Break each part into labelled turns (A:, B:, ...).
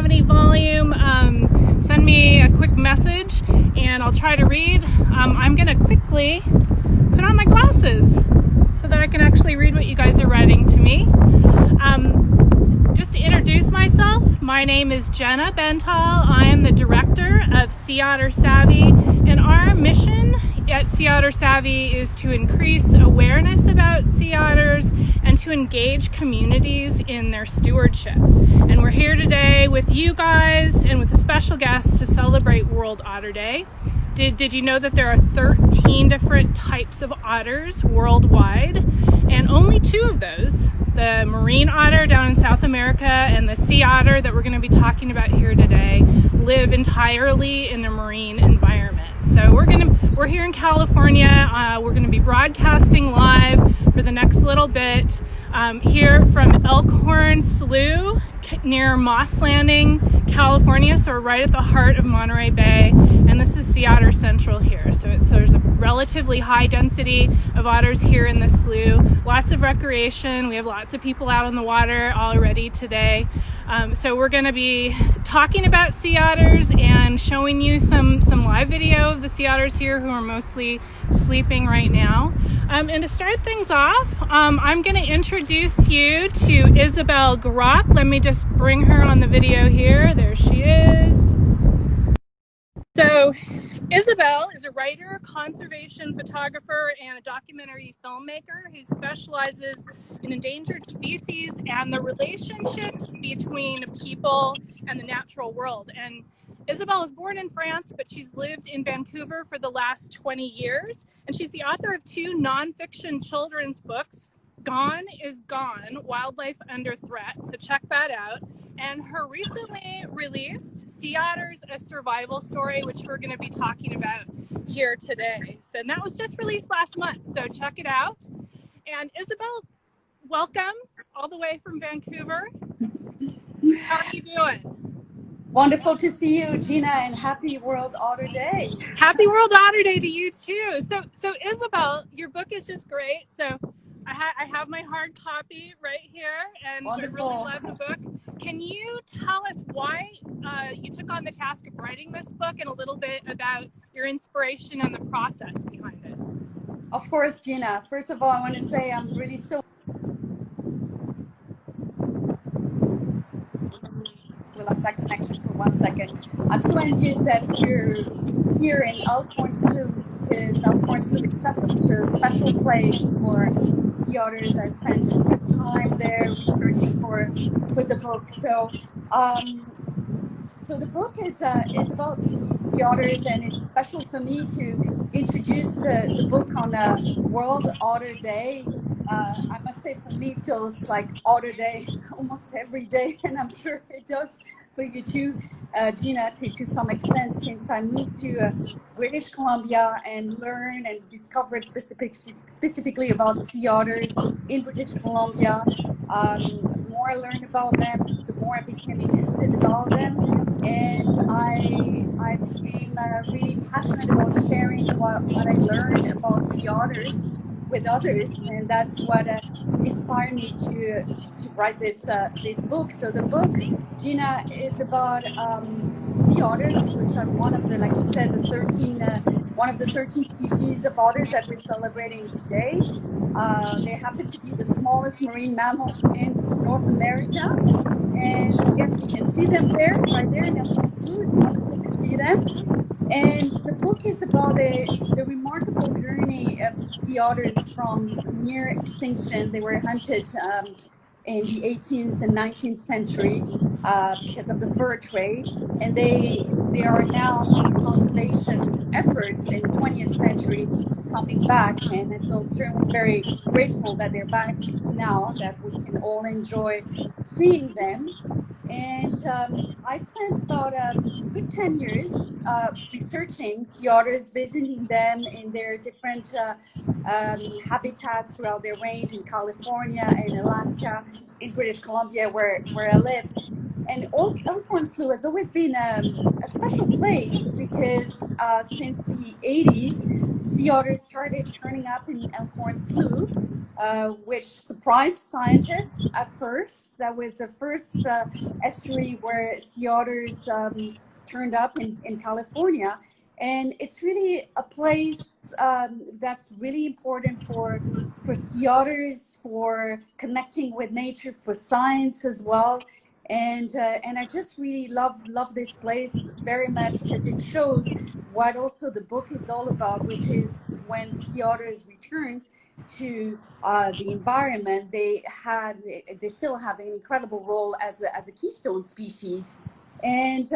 A: have any volume, send me a quick message and I'll try to read. I'm going to quickly put on my glasses so that I can actually read what you guys are writing to me. Just to introduce myself, my name is Gena Bentall. I am the director of Sea Otter Savvy, and our mission at Sea Otter Savvy is to increase awareness about sea otters and to engage communities in their stewardship. And we're here today with you guys and with a special guest to celebrate World Otter Day. Did you know that there are 13 different types of otters worldwide, and only 2 of those, the marine otter down in South America and the sea otter that we're going to be talking about here today, live entirely in a marine environment. So we're here in California. We're going to be broadcasting live for the next little bit here from Elkhorn, Slough, near Moss Landing, California. So we're right at the heart of Monterey Bay, and this is Sea Otter Central here. So there's a relatively high density of otters here in the slough. Lots of recreation. We have lots of people out on the water already today. So we're going to be talking about sea otters and showing you some live video of the sea otters here who are mostly sleeping right now. And to start things off, I'm going to introduce you to Isabelle Groc. Let me just bring her on the video here. There she is. So Isabelle is a writer, conservation photographer, and a documentary filmmaker who specializes in endangered species and the relationships between people and the natural world. And Isabelle was born in France, but she's lived in Vancouver for the last 20 years. And she's the author of 2 nonfiction children's books, Gone is Gone, Wildlife Under Threat. So check that out. And her recently released Sea Otters, A Survival Story, which we're going to be talking about here today. So and that was just released last month, so check it out. And Isabelle, welcome all the way from Vancouver. How are you doing?
B: Wonderful to see you, Gena, and happy World Otter Day.
A: Happy World Otter Day to you too. So Isabelle, your book is just great. So I have my hard copy right here, and I really love the book. Can you tell us why you took on the task of writing this book and a little bit about your inspiration and the process behind it?
B: Of course, Gena. First of all, I want to say I'm really we lost that connection for 1 second. I'm so envious that you're here in Elkhorn, Slough, because Elkhorn, Slough is such a special place for sea otters. I spent time there researching for the book. So the book is about sea otters, and it's special for me to introduce the book on World Otter Day. I must say, for me, it feels like Otter Day almost every day, and I'm sure it does for you too, Gena, to some extent, since I moved to British Columbia and learned and discovered specifically about sea otters in British Columbia. The more I learned about them, the more I became interested about them, and I became really passionate about sharing what I learned about sea otters with others, and that's what inspired me to write this book. So the book, Gena, is about sea otters, which are one of the, like you said, one of the 13 species of otters that we're celebrating today. They happen to be the smallest marine mammals in North America, and yes, you can see them there, right there in Elkhorn. It's wonderful to see them. And the book is about the remarkable journey of sea otters from near extinction. They were hunted in the 18th and 19th century because of the fur trade, and they are now on conservation efforts in the 20th century coming back, and I feel certainly very grateful that they're back now, that we can all enjoy seeing them. And I spent about a good 10 years researching sea otters, visiting them in their different habitats throughout their range in California and Alaska, in British Columbia, where I live. And Elkhorn Slough has always been a special place because since the 80s, sea otters started turning up in Elkhorn Slough, which surprised scientists at first. That was the first estuary where sea otters turned up in California. And it's really a place that's really important for sea otters, for connecting with nature, for science as well. And I just really love this place very much because it shows what also the book is all about, which is when sea otters return to the environment, they still have an incredible role as a keystone species. And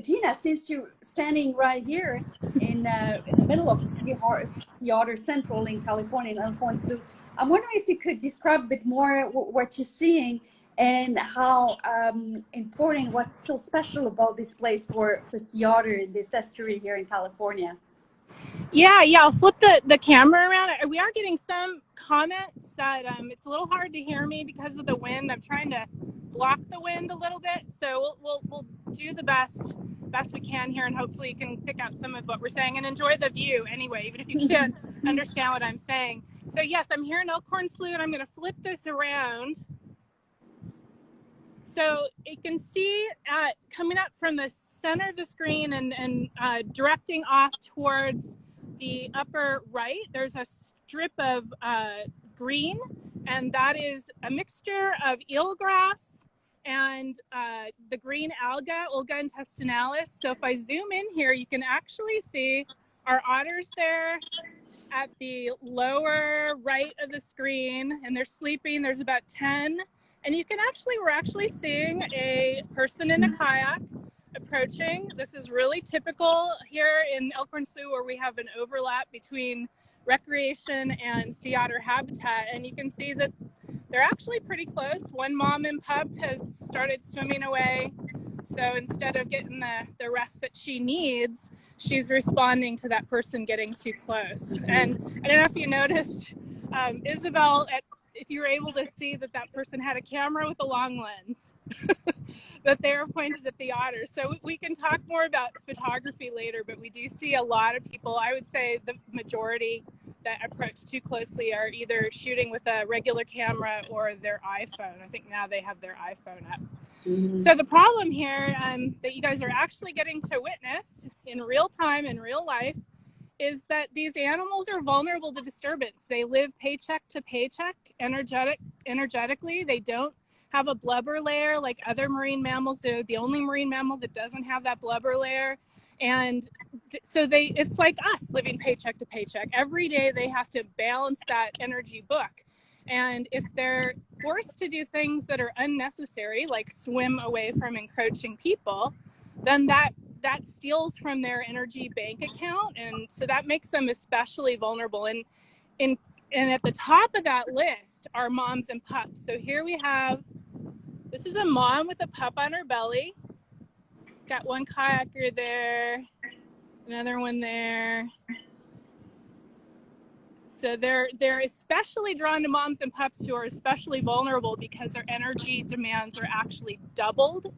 B: Gena, since you're standing right here in the middle of Sea Otter Central in California, in Elkhorn Slough, I'm wondering if you could describe a bit more what you're seeing and how important, what's so special about this place for sea otter in this estuary here in California.
A: Yeah, I'll flip the camera around. We are getting some comments that it's a little hard to hear me because of the wind. I'm trying to block the wind a little bit, so we'll do the best we can here, and hopefully you can pick out some of what we're saying and enjoy the view anyway, even if you can't understand what I'm saying. So yes, I'm here in Elkhorn Slough, and I'm going to flip this around. So you can see coming up from the center of the screen and directing off towards the upper right, there's a strip of green, and that is a mixture of eelgrass and the green alga, Olga intestinalis. So if I zoom in here, you can actually see our otters there at the lower right of the screen, and they're sleeping. There's about 10. And you can we're actually seeing a person in a kayak approaching. This is really typical here in Elkhorn Slough, where we have an overlap between recreation and sea otter habitat. And you can see that they're actually pretty close. One mom and pup has started swimming away. So instead of getting the rest that she needs, she's responding to that person getting too close. And I don't know if you noticed, Isabelle, if you were able to see that person had a camera with a long lens, that they were pointed at the otters. So we can talk more about photography later, but we do see a lot of people. I would say the majority that approach too closely are either shooting with a regular camera or their iPhone. I think now they have their iPhone up. So the problem here that you guys are actually getting to witness in real time, in real life, is that these animals are vulnerable to disturbance. They live paycheck to paycheck energetically. They don't have a blubber layer like other marine mammals. They're the only marine mammal that doesn't have that blubber layer. And so it's like us living paycheck to paycheck. Every day they have to balance that energy book. And if they're forced to do things that are unnecessary, like swim away from encroaching people, then that steals from their energy bank account, and so that makes them especially vulnerable. And at the top of that list are moms and pups. So here we have, this is a mom with a pup on her belly. Got one kayaker there, another one there. So they're especially drawn to moms and pups who are especially vulnerable because their energy demands are actually doubled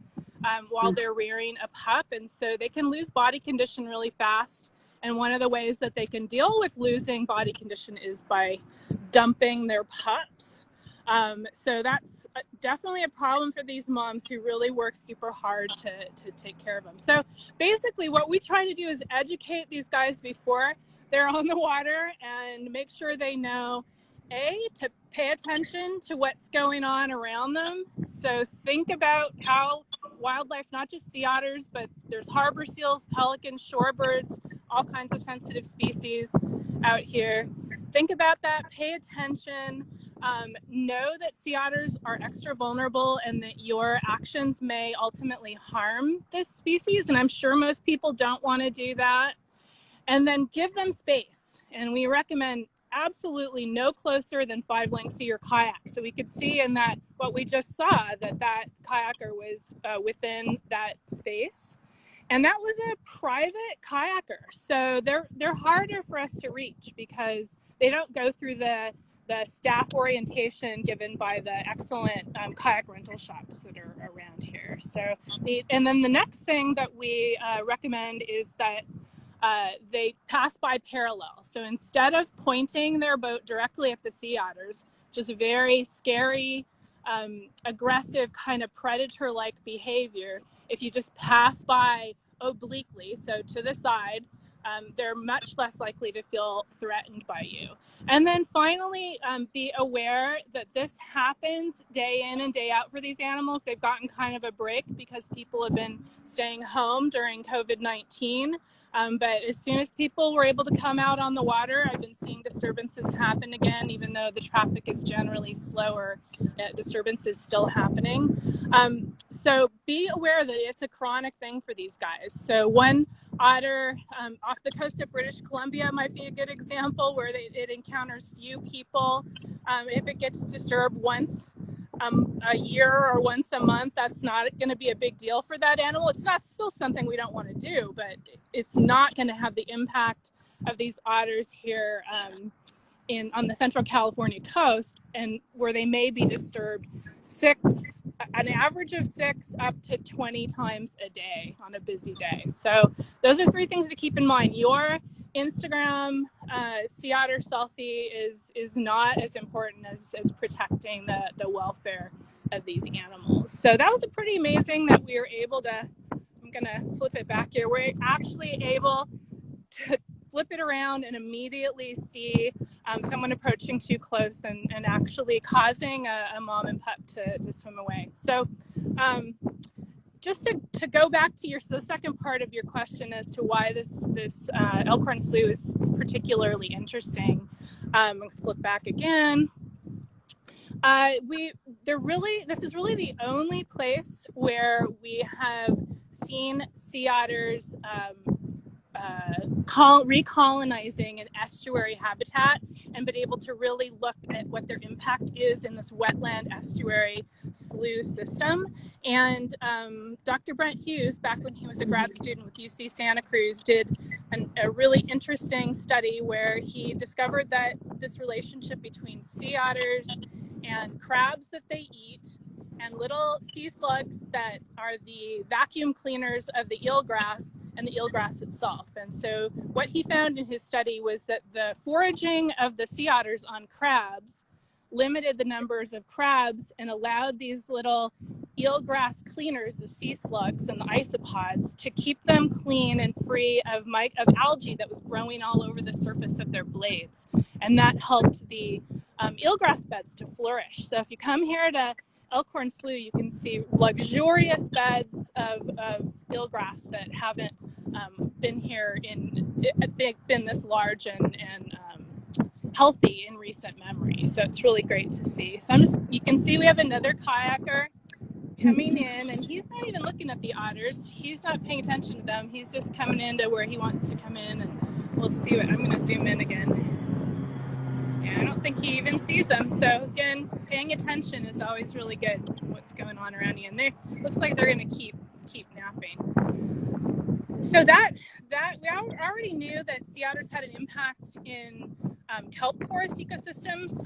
A: while they're rearing a pup. And so they can lose body condition really fast. And one of the ways that they can deal with losing body condition is by dumping their pups. So that's definitely a problem for these moms who really work super hard to take care of them. So basically what we try to do is educate these guys before they're on the water and make sure they know, to pay attention to what's going on around them. So think about how wildlife, not just sea otters, but there's harbor seals, pelicans, shorebirds, all kinds of sensitive species out here. Think about that, pay attention. Know that sea otters are extra vulnerable and that your actions may ultimately harm this species. And I'm sure most people don't want to do that. And then give them space. And we recommend absolutely no closer than 5 lengths of your kayak. So we could see in that, what we just saw, that kayaker was within that space. And that was a private kayaker. So they're harder for us to reach because they don't go through the staff orientation given by the excellent kayak rental shops that are around here. So, and then the next thing that we recommend is that they pass by parallel. So instead of pointing their boat directly at the sea otters, which is a very scary, aggressive kind of predator-like behavior, if you just pass by obliquely, so to the side, they're much less likely to feel threatened by you. And then finally, be aware that this happens day in and day out for these animals. They've gotten kind of a break because people have been staying home during COVID-19. But as soon as people were able to come out on the water, I've been seeing disturbances happen again, even though the traffic is generally slower, disturbances still happening. So be aware that it's a chronic thing for these guys. So one otter off the coast of British Columbia might be a good example where it encounters few people. If it gets disturbed once a year or once a month, that's not going to be a big deal for that animal. It's not still something we don't want to do, but it's not going to have the impact of these otters here on the Central California coast, and where they may be disturbed an average of 6 up to 20 times a day on a busy day. So those are 3 things to keep in mind. Your Instagram sea otter selfie is not as important as protecting the welfare of these animals. So that was a pretty amazing that we were able to, I'm gonna flip it back here, we're actually able to flip it around and immediately see someone approaching too close and actually causing a mom and pup to swim away. So just to go back to the second part of your question as to why this Elkhorn Slough is particularly interesting. I'll flip back again. This is really the only place where we have seen sea otters recolonizing an estuary habitat and been able to really look at what their impact is in this wetland estuary slough system. And Dr. Brent Hughes, back when he was a grad student with UC Santa Cruz, did a really interesting study where he discovered that this relationship between sea otters and crabs that they eat and little sea slugs that are the vacuum cleaners of the eelgrass and the eelgrass itself. And so what he found in his study was that the foraging of the sea otters on crabs limited the numbers of crabs and allowed these little eelgrass cleaners, the sea slugs and the isopods, to keep them clean and free of algae that was growing all over the surface of their blades. And that helped the eelgrass beds to flourish. So if you come here to Elkhorn Slough, you can see luxurious beds of eelgrass that haven't been this large and healthy in recent memory. So it's really great to see. So you can see we have another kayaker coming in, and he's not even looking at the otters. He's not paying attention to them. He's just coming into where he wants to come in, and we'll see what, I'm going to zoom in again. Yeah, I don't think he even sees them. So again, paying attention is always really good. What's going on around you, and they looks like they're going to keep napping. So that we already knew that sea otters had an impact in kelp forest ecosystems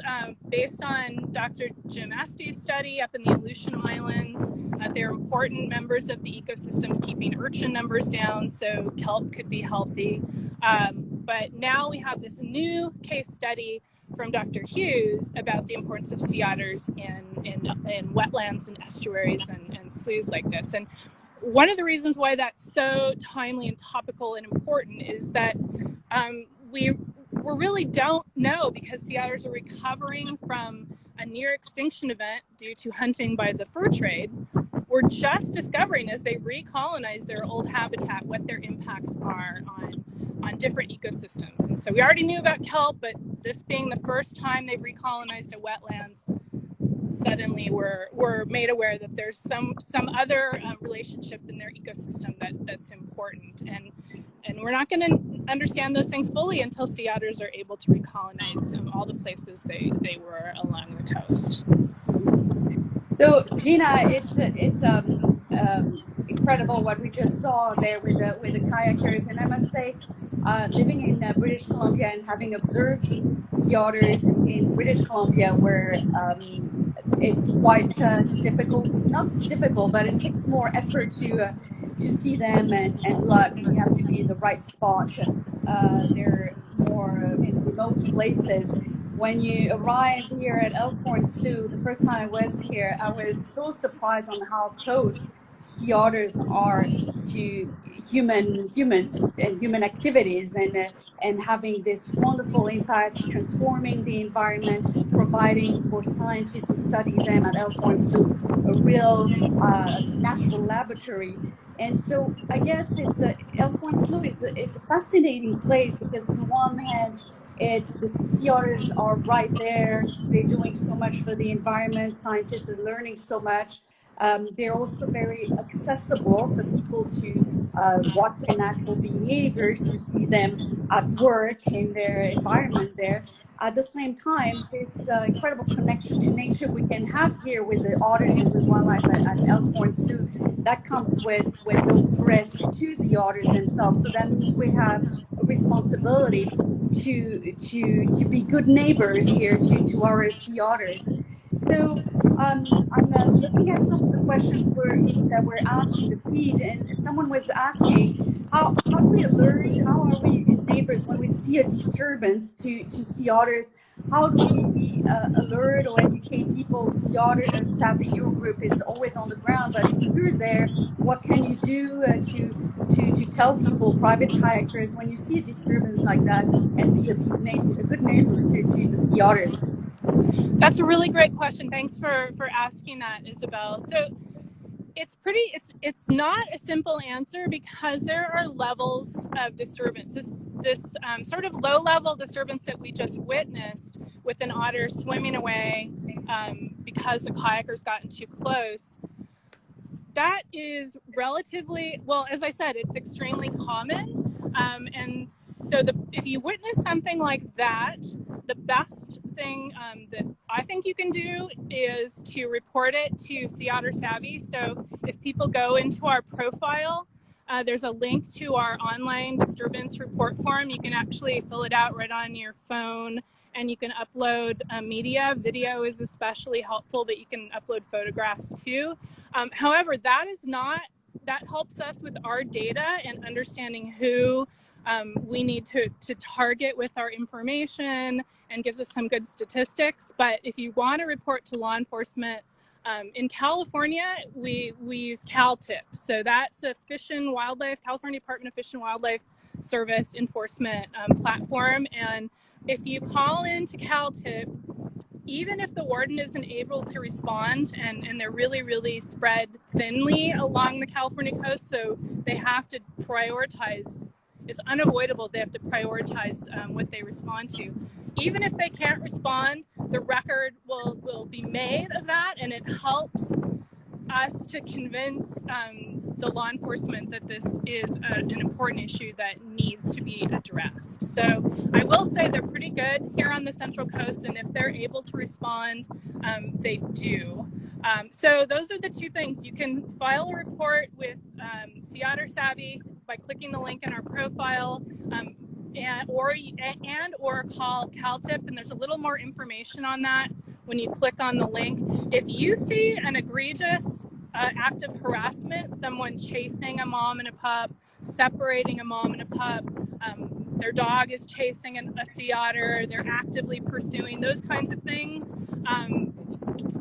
A: based on Dr. Jim Estey's study up in the Aleutian Islands. They're important members of the ecosystems, keeping urchin numbers down, so kelp could be healthy. But now we have this new case study from Dr. Hughes about the importance of sea otters in wetlands and estuaries and sloughs like this. And one of the reasons why that's so timely and topical and important is that we really don't know, because sea otters are recovering from a near extinction event due to hunting by the fur trade. We're just discovering as they recolonize their old habitat what their impacts are on different ecosystems. And so we already knew about kelp, but this being the first time they've recolonized a wetlands, suddenly we're made aware that there's some other relationship in their ecosystem that's important, and we're not going to understand those things fully until sea otters are able to recolonize all the places they were along the coast.
B: So Gena, it's incredible what we just saw there with the kayakers, and I must say, living in British Columbia and having observed sea otters in British Columbia, where it's quite difficult, not difficult, but it takes more effort to to see them, and luck. You have to be in the right spot. They're more in remote places. When you arrive here at Elkhorn Slough, the first time I was here, I was so surprised on how close sea otters are to humans and human activities, and having this wonderful impact, transforming the environment, providing for scientists who study them at Elkhorn Slough a real natural laboratory. And so I guess Elkhorn Slough is a fascinating place because on one hand, the sea otters are right there. They're doing so much for the environment. Scientists are learning so much. They're also very accessible for people to watch their natural behaviors, to see them at work in their environment there. At the same time, this incredible connection to nature we can have here with the otters and with wildlife at Elkhorn Slough, that comes with those risks to the otters themselves. So that means we have a responsibility to be good neighbors here to our sea otters. So I'm looking at some of the questions that were asked in the feed, and someone was asking, how do we alert, how are we neighbors when we see a disturbance to sea otters? How do we alert or educate people? Sea otter savvy, your group is always on the ground, but if you're there, what can you do to tell people, private kayakers, when you see a disturbance like that, and be a good neighbor to the sea otters?
A: That's a really great question. Thanks for asking that, Isabelle. So it's not a simple answer because there are levels of disturbance. This sort of low level disturbance that we just witnessed with an otter swimming away because the kayakers gotten too close, that is relatively, well, as I said, it's extremely common. And so if you witness something like that, the best thing that I think you can do is to report it to Sea Otter Savvy. So if people go into our profile, there's a link to our online disturbance report form. You can actually fill it out right on your phone, and you can upload media. Video is especially helpful, but you can upload photographs too. However, that helps us with our data and understanding who we need to target with our information, and gives us some good statistics. But if you want to report to law enforcement, in California, we use CalTIP. So that's a California Department of Fish and Wildlife Service enforcement platform. And if you call into CalTIP, even if the warden isn't able to respond, and they're really, really spread thinly along the California coast, so they have to prioritize, it's unavoidable, they have to prioritize what they respond to. Even if they can't respond, the record will be made of that, and it helps us to convince the law enforcement that this is an important issue that needs to be addressed. So I will say they're pretty good here on the Central Coast, and if they're able to respond, they do. So those are the two things. You can file a report with Sea Otter Savvy by clicking the link in our profile, or call CalTIP, and there's a little more information on that when you click on the link. If you see an egregious act of harassment, someone chasing a mom and a pup, separating a mom and a pup, their dog is chasing a sea otter, they're actively pursuing, those kinds of things,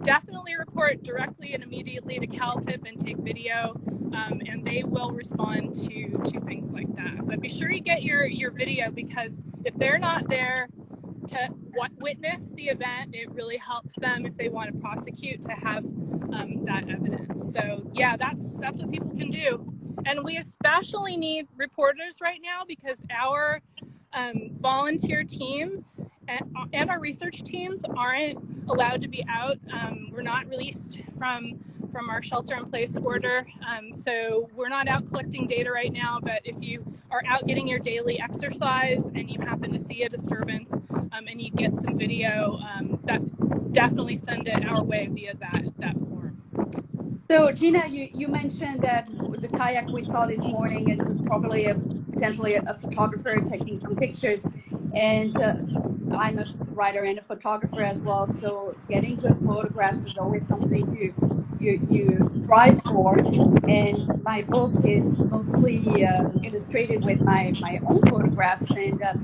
A: definitely report directly and immediately to CalTIP and take video, and they will respond to things like that. But be sure you get your video, because if they're not there to witness the event, it really helps them, if they want to prosecute, to have that evidence. So yeah, that's what people can do. And we especially need reporters right now, because our volunteer teams and our research teams aren't allowed to be out. We're not released from our shelter-in-place order, so we're not out collecting data right now. But if you are out getting your daily exercise and you happen to see a disturbance and you get some video, that definitely send it our way via that form.
B: So Gena, you mentioned that the kayak we saw this morning, it was probably potentially a photographer taking some pictures. And I'm a writer and a photographer as well, so getting good photographs is always something you strive for. And my book is mostly illustrated with my own photographs, and I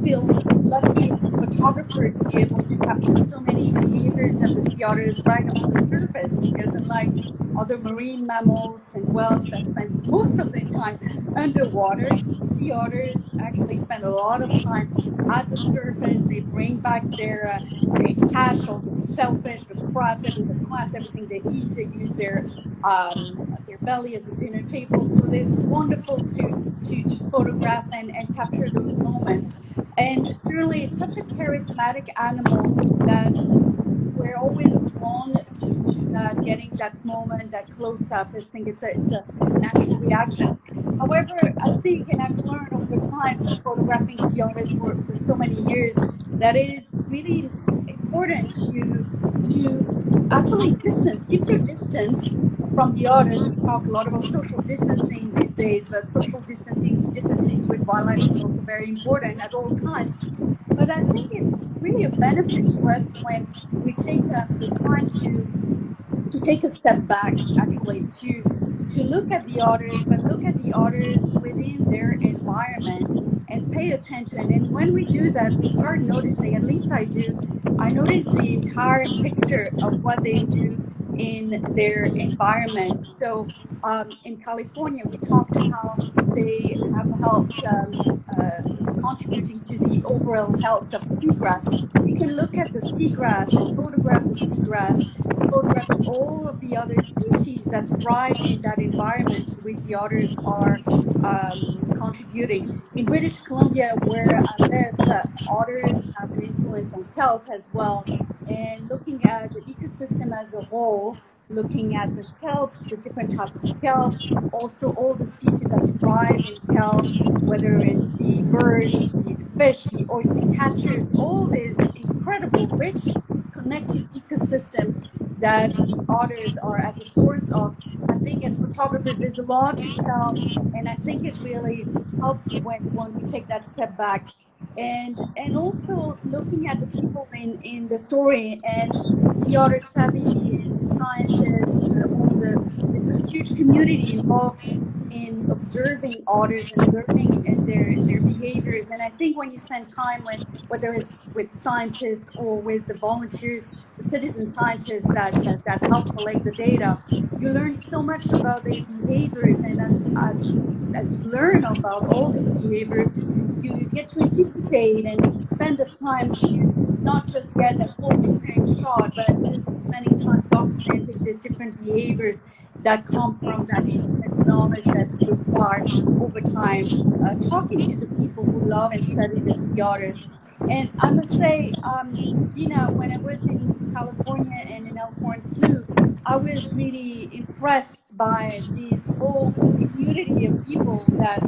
B: feel lucky as a photographer to be able to capture so many behaviors of the sea otters right on the surface, because unlike other marine mammals and whales that spend most of their time underwater, sea otters actually spend a lot of time at the surface. They bring back they cache all the shellfish, the crabs, everything they eat. They use their belly as a dinner table. So it's wonderful to photograph and capture those moments. And certainly, it's such a charismatic animal that we're always drawn to that, getting that moment, that close up. I think it's a natural reaction. However, I think, and I've learned over time, photographing sea otters for so many years, that it is really important to actually keep your distance from the otters. We talk a lot about social distancing these days, but social distancing with wildlife is also very important at all times. But I think it's really a benefit to us when we take the time to take a step back, actually, to look at the otters, but look at the otters within their environment and pay attention. And when we do that, we start noticing, at least I do, I notice the entire picture of what they do in their environment. So in California, we talked how they have helped contributing to the overall health of seagrass. You can look at the seagrass and photograph the seagrass and photograph all of the other species that thrive in that environment to which the otters are contributing. In British Columbia, where I live, otters have an influence on kelp as well. And looking at the ecosystem as a whole, looking at the kelp, the different types of kelp, also all the species that thrive in kelp, whether it's the birds, the fish, the oyster catchers, all this incredible, rich, connected ecosystem that the otters are at the source of. I think as photographers, there's a lot to tell, and I think it really helps when we take that step back. And also looking at the people in the story, and Sea Otter Savvy and the scientists, there's a huge community involved in observing otters and learning their behaviors. And I think when you spend time with, whether it's with scientists or with the volunteers, the citizen scientists that help collect the data, you learn so much about their behaviors. And as you learn about all these behaviors, you get to anticipate and spend the time to not just get a full frame shot, but just spending time documenting these different behaviors that come from that intimate knowledge that you acquire over time, talking to the people who love and study the sea otters. And I must say, Gena, when I was in California and in Elkhorn, Slough, I was really impressed by this whole community of people that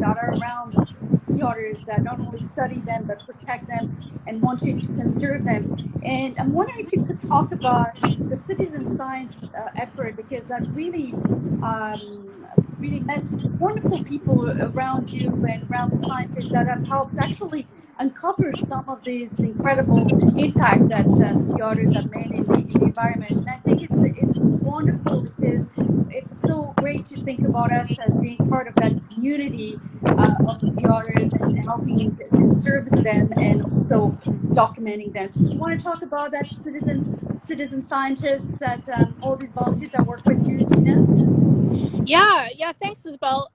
B: are around sea otters, that not only study them but protect them and wanted to conserve them. And I'm wondering if you could talk about the citizen science effort, because I've really met wonderful people around you and around the scientists that have helped actually uncover some of these incredible impact that sea otters have made in the environment. And I think it's wonderful, because it's so great to think about us as being part of that community of sea otters and helping conserve them and also documenting them. Do you want to talk about that citizen scientists, that all these volunteers that work with you, Gena?
A: Yeah, thanks, Isabelle.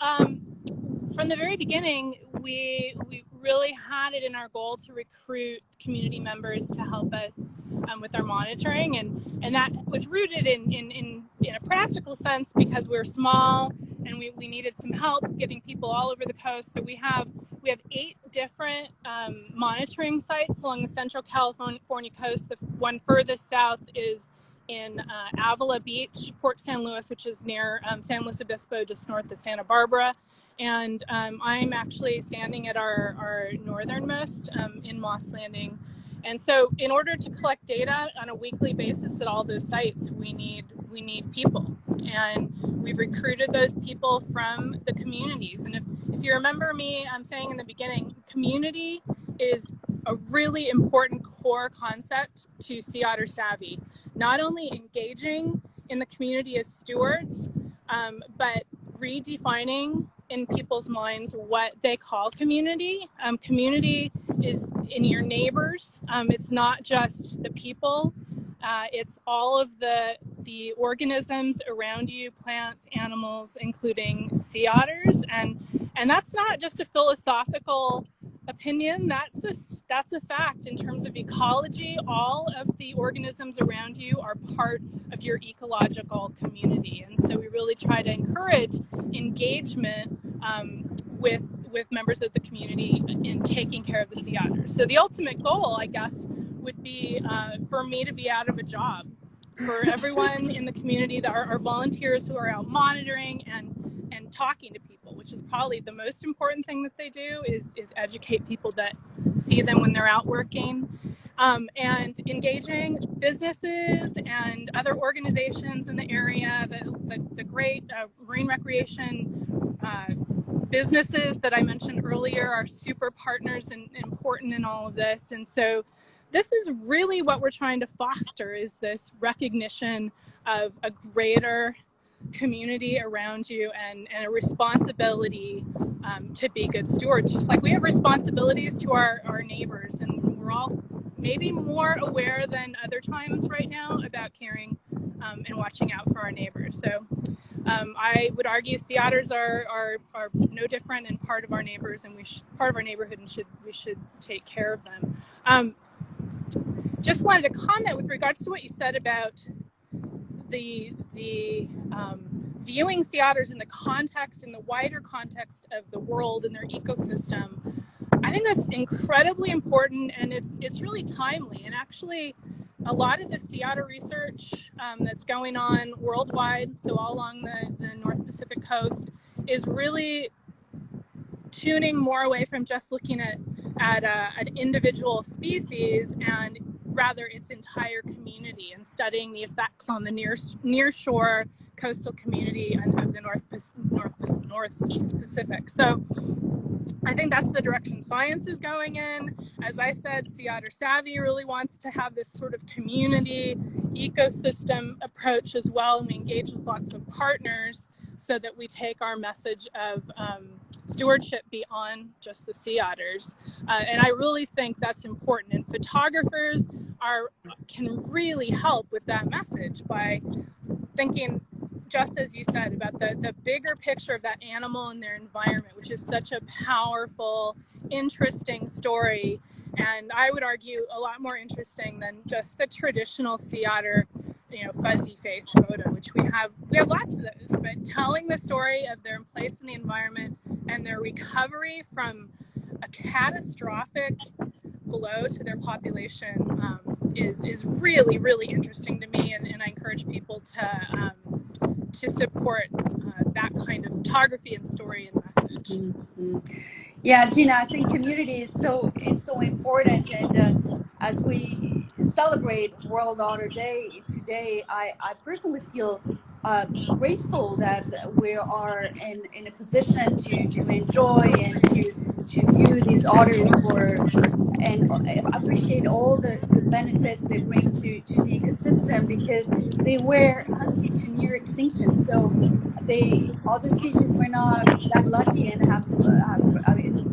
A: From the very beginning, we really had it in our goal to recruit community members to help us with our monitoring, and that was rooted in a practical sense, because we're small and we needed some help getting people all over the coast. So we have 8 different monitoring sites along the central California coast. The one furthest south is in Avila Beach, Port San Luis, which is near San Luis Obispo, just north of Santa Barbara. And I'm actually standing at our northernmost in Moss Landing. And so in order to collect data on a weekly basis at all those sites, we need people. And we've recruited those people from the communities. And if you remember me saying in the beginning, community is a really important core concept to Sea Otter Savvy. Not only engaging in the community as stewards, but redefining in people's minds what they call community. Community is in your neighbors. It's not just the people. It's all of the organisms around you, plants, animals, including sea otters. And that's not just a philosophical opinion, that's a fact. In terms of ecology, all of the organisms around you are part of your ecological community. And so we really try to encourage engagement with members of the community in taking care of the sea otters. So the ultimate goal, I guess, would be for me to be out of a job, for everyone in the community that are volunteers who are out monitoring and talking to people, which is probably the most important thing that they do, is educate people that see them when they're out working, and engaging businesses and other organizations in the area. The great marine recreation businesses that I mentioned earlier are super partners and important in all of this. And so this is really what we're trying to foster, is this recognition of a greater community around you and a responsibility to be good stewards, just like we have responsibilities to our neighbors. And we're all maybe more aware than other times right now about caring and watching out for our neighbors. So I would argue sea otters are no different and part of our neighbors, and part of our neighborhood, and we should take care of them. Just wanted to comment with regards to what you said about the viewing sea otters in the context, in the wider context of the world and their ecosystem. I think that's incredibly important, and it's really timely. And actually, a lot of the sea otter research that's going on worldwide, so all along the North Pacific coast, is really tuning more away from just looking at an individual species, and rather its entire community, and studying the effects on the nearshore coastal community of the Northeast Pacific. So I think that's the direction science is going in. As I said, Sea Otter Savvy really wants to have this sort of community ecosystem approach as well, and we engage with lots of partners so that we take our message of stewardship beyond just the sea otters. And I really think that's important. And photographers can really help with that message by thinking, just as you said, about the bigger picture of that animal and their environment, which is such a powerful, interesting story. And I would argue a lot more interesting than just the traditional sea otter, fuzzy face photo, which we have lots of those. But telling the story of their place in the environment and their recovery from a catastrophic blow to their population is really, really interesting to me, and I encourage people to support that kind of photography and story and message.
B: Mm-hmm. Yeah, Gena, I think community is so important, and as we celebrate World Otter Day today, I personally feel grateful that we are in a position to enjoy and to view these otters and appreciate all the benefits they bring to the ecosystem, because they were hungry to near extinction. So other species were not that lucky and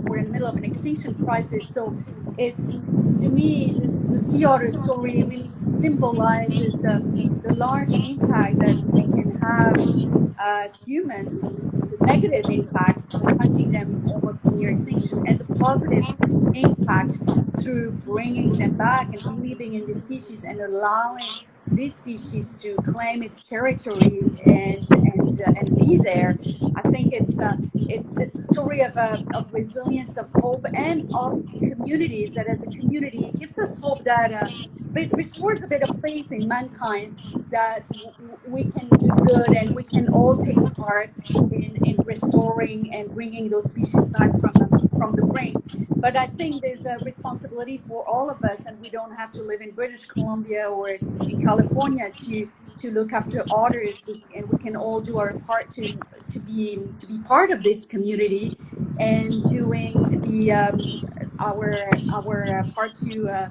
B: we're in the middle of an extinction crisis. So it's, to me, the sea otter story really symbolizes the large impact that we can have as humans, the negative impact of hunting them almost to near extinction, and the positive impact through bringing them back and believing in the species and allowing this species to claim its territory and be there. I think it's a story of resilience, of hope, and of communities that, as a community, gives us hope that it restores a bit of faith in mankind, that we can do good and we can all take part in restoring and bringing those species back from the brink. But I think there's a responsibility for all of us, and we don't have to live in British Columbia or in California to look after otters, and we can all do our part to be part of this community and doing our part to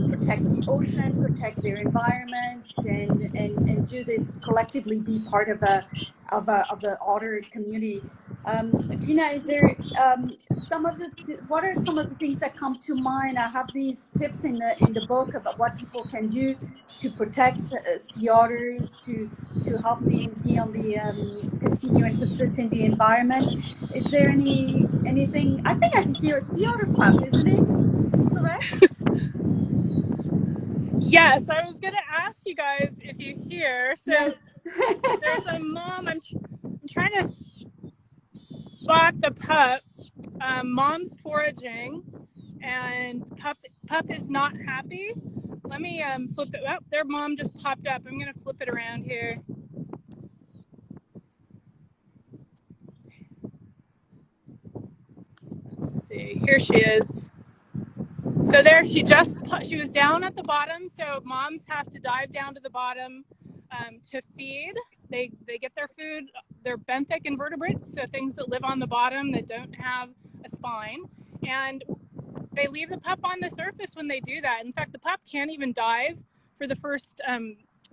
B: protect the ocean, protect their environment, and do this to collectively be part of the otter community. Gena, is there what are some of the things that come to mind? I have these tips in the book about what people can do to protect sea otters, to help them be on the continue and persist in the environment. Is there anything? I think I hear a sea otter pup, isn't it? Correct?
A: Yes, I was going to ask you guys if you hear. So
B: Yes.
A: there's a mom. I'm trying to spot the pup. Mom's foraging, and pup is not happy. Let me flip it. Oh, their mom just popped up. I'm going to flip it around here. Let's see. Here she is. So there, she was down at the bottom. So moms have to dive down to the bottom to feed. They get their food. They're benthic invertebrates, so things that live on the bottom that don't have a spine, and they leave the pup on the surface when they do that. In fact, the pup can't even dive for the first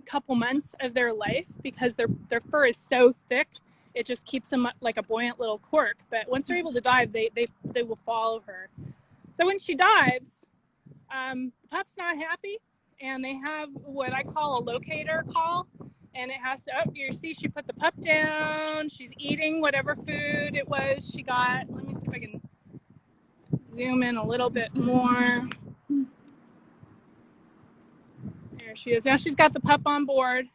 A: couple months of their life because their fur is so thick. It just keeps them like a buoyant little cork. But once they're able to dive, they will follow her. So when she dives, the pup's not happy, and they have what I call a locator call. And it has to, oh, you see she put the pup down. She's eating whatever food it was she got. Let me see if I can zoom in a little bit more. There she is. Now she's got the pup on board.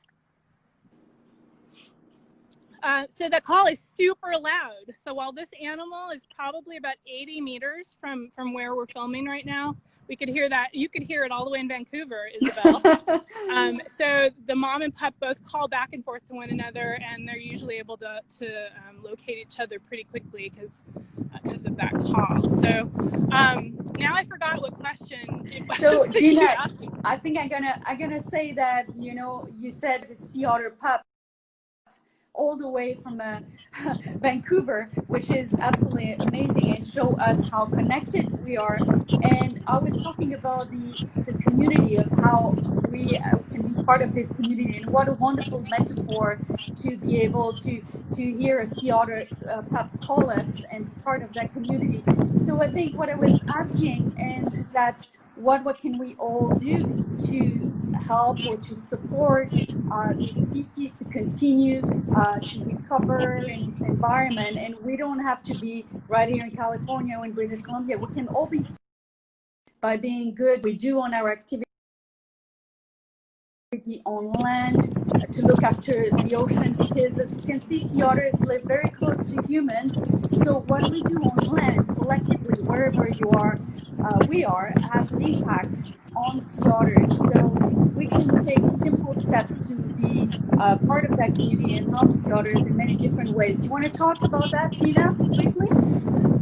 A: So that call is super loud. So while this animal is probably about 80 meters from where we're filming right now, we could hear that. You could hear it all the way in Vancouver, Isabelle. So the mom and pup both call back and forth to one another, and they're usually able to locate each other pretty quickly because of that call. So now I forgot what question it was.
B: So Gena, I think I'm gonna say that, you know, you said it's sea otter pup all the way from Vancouver, which is absolutely amazing and show us how connected we are. And I was talking about the community, of how we can be part of this community, and what a wonderful metaphor to be able to hear a sea otter pup call us and be part of that community. So I think what I was asking and is that what can we all do to help or to support the species to continue to recover in its environment? And we don't have to be right here in California or in British Columbia. We can all be by being good we do on our activity on land, to look after the ocean, because as we can see, sea otters live very close to humans. So what we do on land collectively, wherever you are, we are, has an impact on sea otters. So we can take simple steps to be part of that community and help sea otters in many different ways. You want to talk about that, Gena, briefly?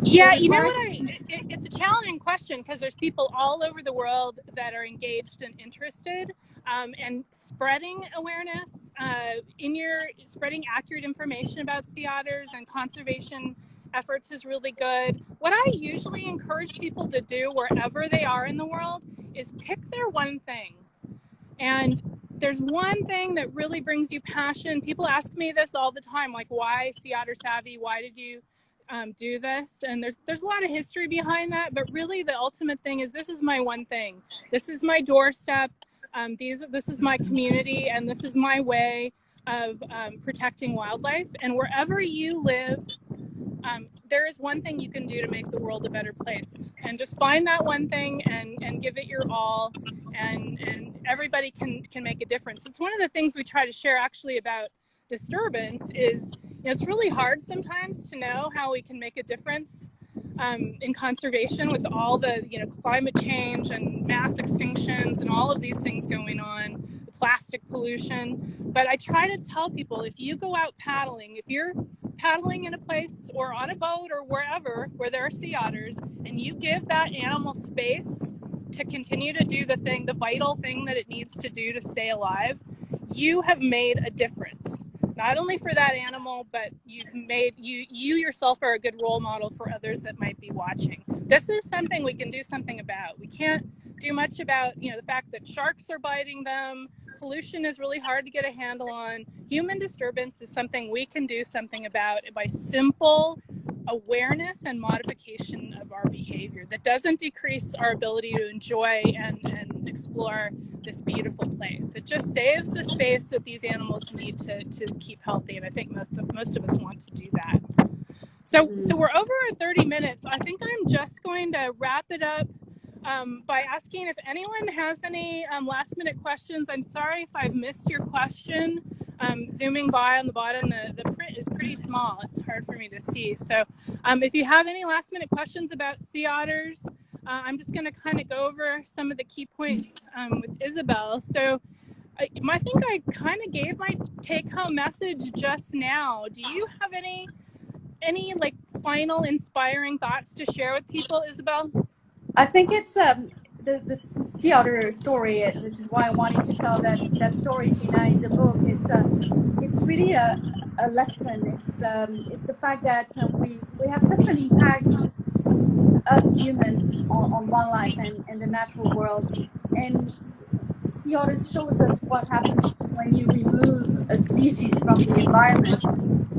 A: Yeah, you know what? It's a challenging question because there's people all over the world that are engaged and interested, and spreading awareness, spreading accurate information about sea otters and conservation efforts is really good. What I usually encourage people to do wherever they are in the world is pick their one thing. And there's one thing that really brings you passion. People ask me this all the time, like, why Sea Otter Savvy? Why did you do this? And there's a lot of history behind that, but really the ultimate thing is, this is my one thing. This is my doorstep. This is my community, and this is my way of protecting wildlife. And wherever you live, there is one thing you can do to make the world a better place. And just find that one thing and give it your all, and everybody can make a difference. It's one of the things we try to share actually about disturbance is, it's really hard sometimes to know how we can make a difference in conservation with all the climate change and mass extinctions and all of these things going on, the plastic pollution. But I try to tell people, if you go out paddling, if you're paddling in a place or on a boat or wherever where there are sea otters, and you give that animal space to continue to do the vital thing that it needs to do to stay alive, you have made a difference. not only for that animal, but you've made, you yourself are a good role model for others that might be watching. This is something we can do something about. We can't do much about, you know, the fact that sharks are biting them. Pollution is really hard to get a handle on. Human disturbance is something we can do something about by simple awareness and modification of our behavior that doesn't decrease our ability to enjoy and explore this beautiful place. It just saves the space that these animals need to keep healthy, and I think most of us want to do that. So we're over our 30 minutes. I think I'm just going to wrap it up by asking if anyone has any last minute questions. I'm sorry if I've missed your question. Zooming by on the bottom, the print is pretty small. It's hard for me to see. So if you have any last minute questions about sea otters, I'm just going to kind of go over some of the key points with Isabelle. So I think I kind of gave my take-home message just now. Do you have any like final inspiring thoughts to share with people, Isabelle?
B: I think it's the sea otter story. This is why I wanted to tell that story, Gena, in the book. It's really a lesson. It's the fact that we have such an impact, us humans, on wildlife and the natural world. And sea otters shows us what happens when you remove a species from the environment.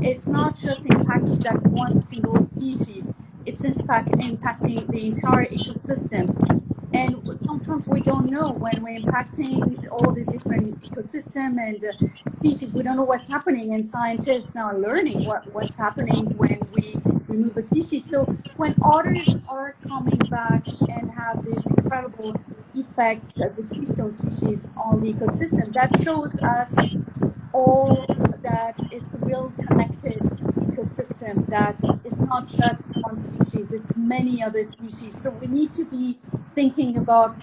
B: It's not just impacting that one single species. It's in fact impacting the entire ecosystem. And sometimes we don't know when we're impacting all these different ecosystem and species. We don't know what's happening, and scientists now are learning what's happening when we remove a species. So when otters are coming back and have these incredible effects as a keystone species on the ecosystem, that shows us all that it's a real connected ecosystem, that it's not just one species, it's many other species. So we need to be thinking about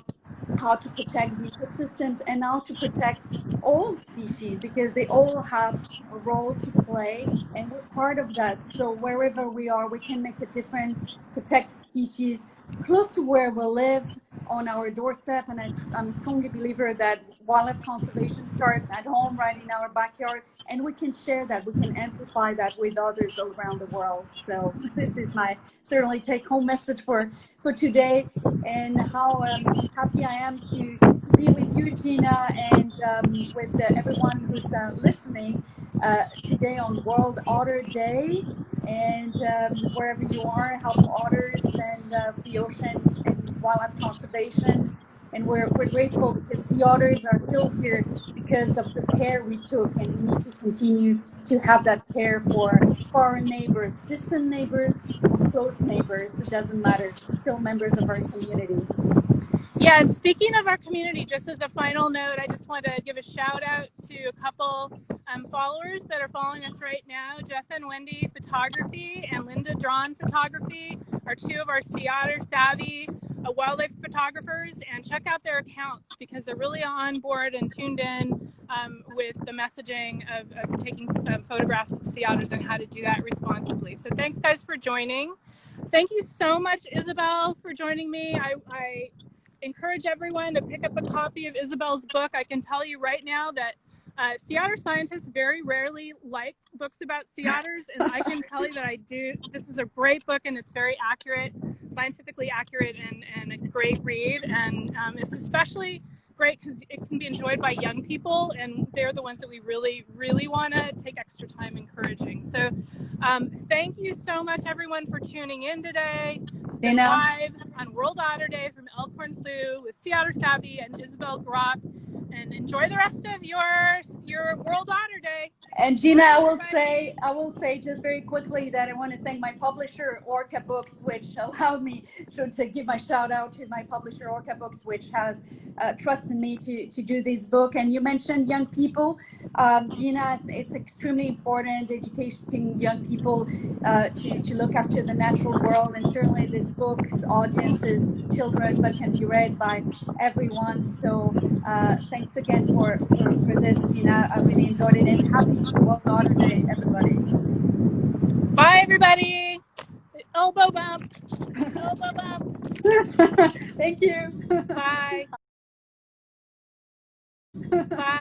B: how to protect the ecosystems and how to protect all species, because they all have a role to play and we're part of that. So wherever we are, we can make a difference, protect species close to where we live, on our doorstep. And I'm a strongly believer that wildlife conservation starts at home, right in our backyard, and we can share that, we can amplify that with others all around the world. So this is my certainly take-home message for today, and how happy I am to be with you, Gena, and with everyone who's listening today on World Otter Day. And wherever you are, help otters and the ocean and wildlife conservation. And we're grateful because sea otters are still here because of the care we took, and we need to continue to have that care for our neighbors, distant neighbors or close neighbors. It doesn't matter, still members of our community.
A: Yeah, and speaking of our community, just as a final note, I just want to give a shout out to a couple followers that are following us right now. Jeff and Wendy Photography and Linda Drawn Photography are two of our sea otter savvy wildlife photographers, and check out their accounts because they're really on board and tuned in with the messaging of taking photographs of sea otters and how to do that responsibly. So thanks guys for joining. Thank you so much, Isabelle, for joining me. I encourage everyone to pick up a copy of Isabelle's book. I can tell you right now that sea otter scientists very rarely like books about sea otters, and I can tell you that I do. This is a great book, and it's very accurate, scientifically accurate, and a great read. And it's especially great because it can be enjoyed by young people, and they're the ones that we really, really want to take extra time encouraging. So thank you so much, everyone, for tuning in today. It's been live on World Otter Day from Elkhorn, Slough with Sea Otter Savvy and Isabelle Groc. And enjoy the rest of your World Otter Day.
B: And Gena, I will say just very quickly that I want to thank my publisher, Orca Books, which allowed me to give my shout out to my publisher, Orca Books, which has trusted me to do this book. And you mentioned young people. Gena, it's extremely important educating young people to look after the natural world. And certainly this book's audience is children, but can be read by everyone. So thanks again for this, Gena. I really enjoyed it, and happy World Otter Day, everybody.
A: Bye, everybody. Elbow bump. Elbow bump.
B: Thank you.
A: Bye. Bye.